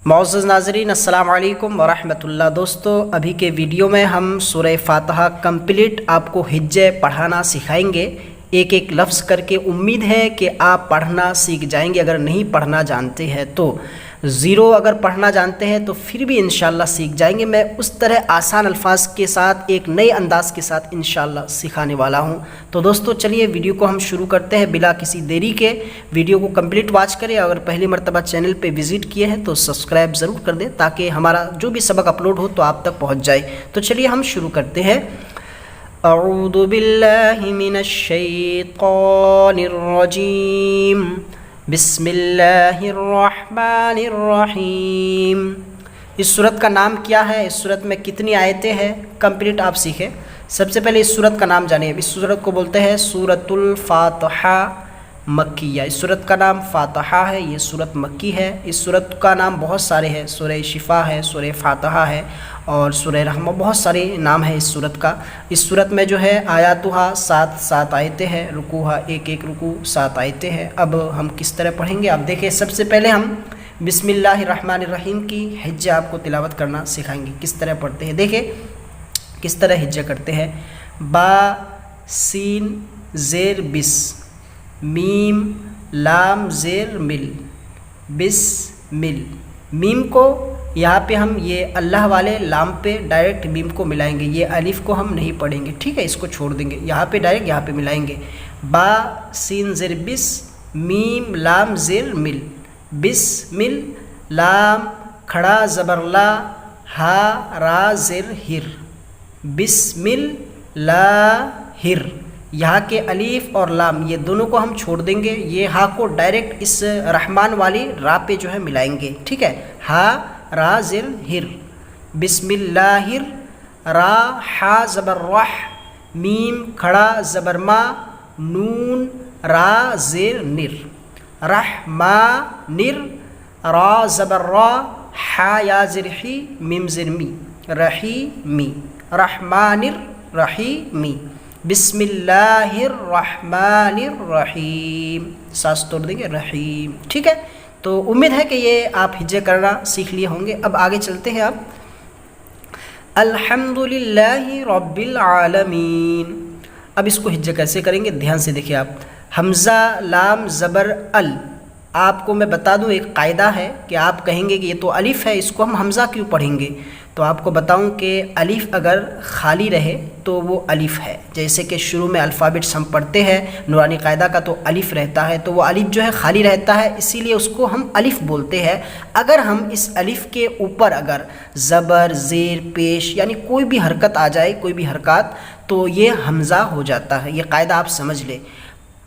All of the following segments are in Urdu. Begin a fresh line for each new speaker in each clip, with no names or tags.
معزز ناظرین السلام علیکم ورحمۃ اللہ۔ دوستو ابھی کے ویڈیو میں ہم سورہ فاتحہ کمپلیٹ آپ کو ہجے پڑھانا سکھائیں گے، ایک ایک لفظ کر کے۔ امید ہے کہ آپ پڑھنا سیکھ جائیں گے۔ اگر نہیں پڑھنا جانتے ہیں تو زیرو اگر پڑھنا جانتے ہیں تو پھر بھی انشاءاللہ سیکھ جائیں گے۔ میں اس طرح آسان الفاظ کے ساتھ ایک نئے انداز کے ساتھ انشاءاللہ سکھانے والا ہوں۔ تو دوستو چلیے ویڈیو کو ہم شروع کرتے ہیں بلا کسی دیری کے۔ ویڈیو کو کمپلیٹ واچ کریں۔ اگر پہلی مرتبہ چینل پہ وزٹ کیے ہیں تو سبسکرائب ضرور کر دیں تاکہ ہمارا جو بھی سبق اپلوڈ ہو تو آپ تک پہنچ جائے۔ تو چلیے ہم شروع کرتے ہیں۔ اعوذ باللہ من الشیطان الرجیم، بسم اللہ الرحمن الرحیم۔ اس سورت کا نام کیا ہے؟ اس سورت میں کتنی آیتیں ہیں؟ کمپلیٹ آپ سیکھیں۔ سب سے پہلے اس سورت کا نام جانیں۔ اس سورت کو بولتے ہیں سورۃ الفاتحہ مکیہ۔ اس سورت کا نام فاتحہ ہے، یہ سورت مکی ہے۔ اس سورت کا نام بہت سارے ہیں، سورہ شفا ہے، سورہ فاتحہ ہے اور سورہ رحمہ، بہت سارے نام ہیں اس سورت کا۔ اس سورت میں جو ہے آیاتہا 7 آیتیں ہیں، رکوہا ایک رکوع 7 آیتیں ہیں۔ اب ہم کس طرح پڑھیں گے آپ دیکھیں۔ سب سے پہلے ہم بسم اللہ الرحمن الرحیم کی ہجہ آپ کو تلاوت کرنا سکھائیں گے، کس طرح پڑھتے ہیں۔ دیکھیں کس طرح ہجہ کرتے ہیں۔ با سین زیر بس، میم لام زیر مل، بس مل۔ میم کو یہاں پہ ہم یہ اللہ والے لام پہ ڈائریکٹ میم کو ملائیں گے، یہ الف کو ہم نہیں پڑھیں گے، ٹھیک ہے، اس کو چھوڑ دیں گے، یہاں پہ ڈائریکٹ یہاں پہ ملائیں گے۔ با سین زیر بس، میم لام زیر مل، بس مل، لام کھڑا زبر لا، ہا را زیر ہر، بسمل لا ہر۔ یہاں کے الف اور لام یہ دونوں کو ہم چھوڑ دیں گے، یہ ہا کو ڈائریکٹ اس رحمان والی را پہ جو ہے ملائیں گے، ٹھیک ہے۔ ہا را زر ہر، بسم اللہ را، ہا زبر رح، میم کھڑا زبر ما، نون را زر نر، رحما نر، را زبر را، ہا یا زر ہی، میم زر می، رحیمی، رحمان الرحیمی، بسم اللہ الرحمن الرحیم، سانس توڑ دیں گے، رحیم، ٹھیک ہے۔ تو امید ہے کہ یہ آپ ہجے کرنا سیکھ لیے ہوں گے۔ اب آگے چلتے ہیں۔ اب الحمدللہ رب العالمین، اب اس کو ہجے کیسے کریں گے دھیان سے دیکھیں آپ۔ حمزہ لام زبر ال، آپ کو میں بتا دوں ایک قاعدہ ہے کہ آپ کہیں گے کہ یہ تو الف ہے، اس کو ہم حمزہ کیوں پڑھیں گے؟ تو آپ کو بتاؤں کہ الف اگر خالی رہے تو وہ الف ہے، جیسے کہ شروع میں الفابٹس ہم پڑھتے ہیں نورانی قاعدہ کا تو الف رہتا ہے، تو وہ الف جو ہے خالی رہتا ہے، اسی لیے اس کو ہم الف بولتے ہیں۔ اگر ہم اس الف کے اوپر اگر زبر زیر پیش یعنی کوئی بھی حرکت آ جائے، کوئی بھی حرکات، تو یہ حمزہ ہو جاتا ہے۔ یہ قاعدہ آپ سمجھ لیں،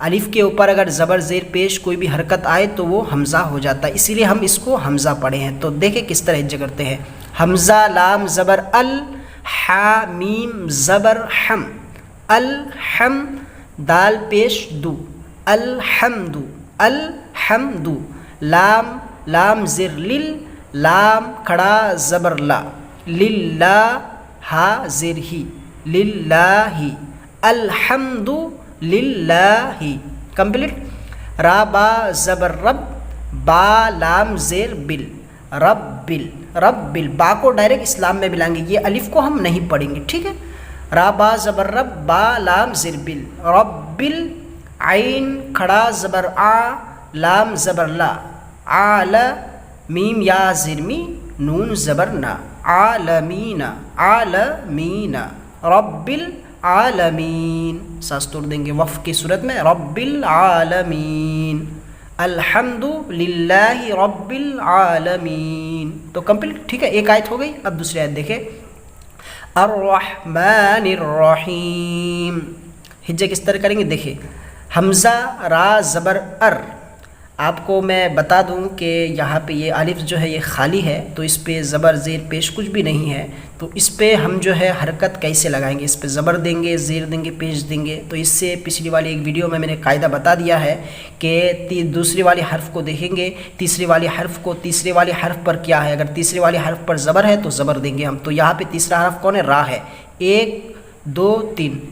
الف کے اوپر اگر زبر زیر پیش کوئی بھی حرکت آئے تو وہ حمزہ ہو جاتا ہے، اسی لیے ہم اس کو حمزہ پڑھے ہیں۔ تو دیکھیں کس طرح ہجے کرتے ہیں۔ حمزہ لام زبر ال، حا میم زبر حم، الحم، دال پیش دو، الحمد، الحمد، لام زر لل، لام کھڑا زبر لا، للہ، ہا زر ہی، للہ، الحمد للہ، کمپلیٹ۔ را با زبر رب، با لام زیر بل، رب بل، رب بل، با کو ڈائریکٹ اسلام میں ملائیں گے، یہ الف کو ہم نہیں پڑھیں گے، ٹھیک ہے۔ را با زبر رب، با لام زیر بل، رب بل، عین کھڑا زبر آ، لام زبر لا، عال، میم یا زیر می، نون زبر نا، عالمین، عالمین، رب العالمین، سانس توڑ دیں گے وقف کی صورت میں، رب العالمین، الحمد للہ رب العالمین۔ تو کمپلیٹ، ٹھیک ہے، ایک آیت ہو گئی۔ اب دوسری آیت دیکھیں۔ الرحمن الرحیم، ہجے کس طرح کریں گے دیکھیں۔ حمزہ را زبر ار، آپ کو میں بتا دوں کہ یہاں پہ یہ الف جو ہے یہ خالی ہے، تو اس پہ زبر زیر پیش کچھ بھی نہیں ہے، تو اس پہ ہم جو ہے حرکت کیسے لگائیں گے؟ اس پہ زبر دیں گے، زیر دیں گے، پیش دیں گے۔ تو اس سے پچھلی والی ایک ویڈیو میں نے قاعدہ بتا دیا ہے کہ دوسری والی حرف کو دیکھیں گے، تیسری والی حرف کو، تیسری والی حرف پر کیا ہے، اگر تیسری والی حرف پر زبر ہے تو زبر دیں گے ہم۔ تو یہاں پہ تیسرا حرف کون ہے؟ را ہے۔ ایک 2 3,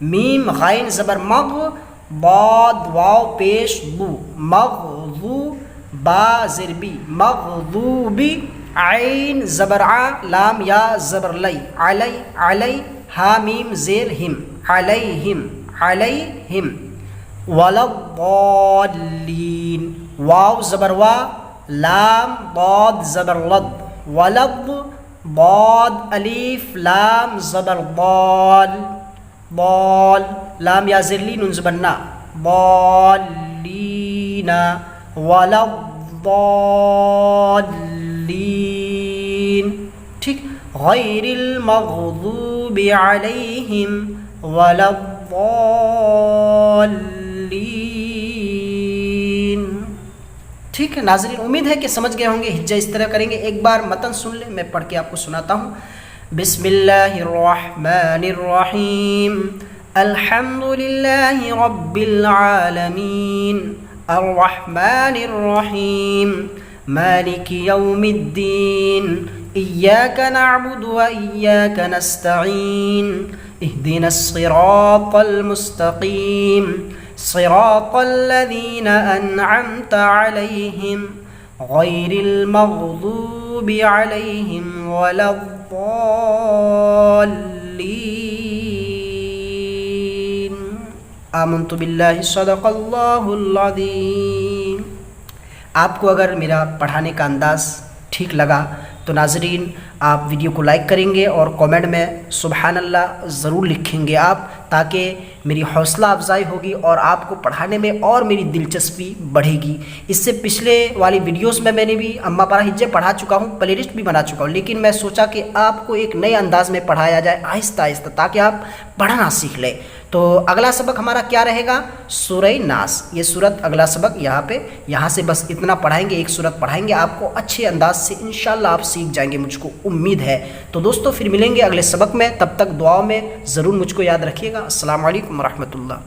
میم غین زبر مغ، ضاد واو پیش ضو، مغضو، با زیر بی، مغضوبی، عین زبر ع، لام یا زبر لی، علی علی، ہا میم زیر ہم، علیہم علیہم، ولا الضالین، واو زبر وا، لام ضاد زبر لد، ولد، ضاد الف لام زبر ضال، ضال، لام یا زیر لی نون زبر نا، ضالین، ولا الضالین، ٹھیک، غیر المغضوب علیہم ولا الضالین۔ ٹھیک ہے ناظرین، امید ہے کہ سمجھ گئے ہوں گے ہجہ اس طرح کریں گے۔ ایک بار متن سن لیں، میں پڑھ کے آپ کو سناتا ہوں۔ بسم اللہ الرحمن الرحیم، الحمد للہ رب العالمین، الرحمن الرحیم، مالک یوم الدین، إياك نعبد وإياك نستعين، اهدنا الصراط المستقيم، صراط الذين أنعمت عليهم غير المغضوب عليهم ولا الضالين، آمنت بالله صدق الله العظيم۔ آپ کو اگر میرا پڑھانے کا انداز ٹھیک لگا تو ناظرین آپ ویڈیو کو لائک کریں گے اور کومنٹ میں سبحان اللہ ضرور لکھیں گے آپ، تاکہ میری حوصلہ افزائی ہوگی اور آپ کو پڑھانے میں اور میری دلچسپی بڑھے گی۔ اس سے پچھلے والی ویڈیوز میں نے بھی اما پارا ہجے پڑھا چکا ہوں، پلے لسٹ بھی بنا چکا ہوں، لیکن میں سوچا کہ آپ کو ایک نئے انداز میں پڑھایا جائے آہستہ آہستہ، تاکہ آپ پڑھنا سیکھ لیں۔ تو اگلا سبق ہمارا کیا رہے گا؟ سورہ ناس، یہ سورت اگلا سبق یہاں سے بس اتنا پڑھائیں گے، ایک سورت پڑھائیں گے، آپ کو اچھے انداز سے انشاءاللہ آپ سیکھ جائیں گے، مجھ کو امید ہے۔ تو دوستو پھر ملیں گے اگلے سبق میں، تب تک دعاؤں میں ضرور مجھ کو یاد رکھیے گا۔ السلام علیکم ورحمۃ اللہ۔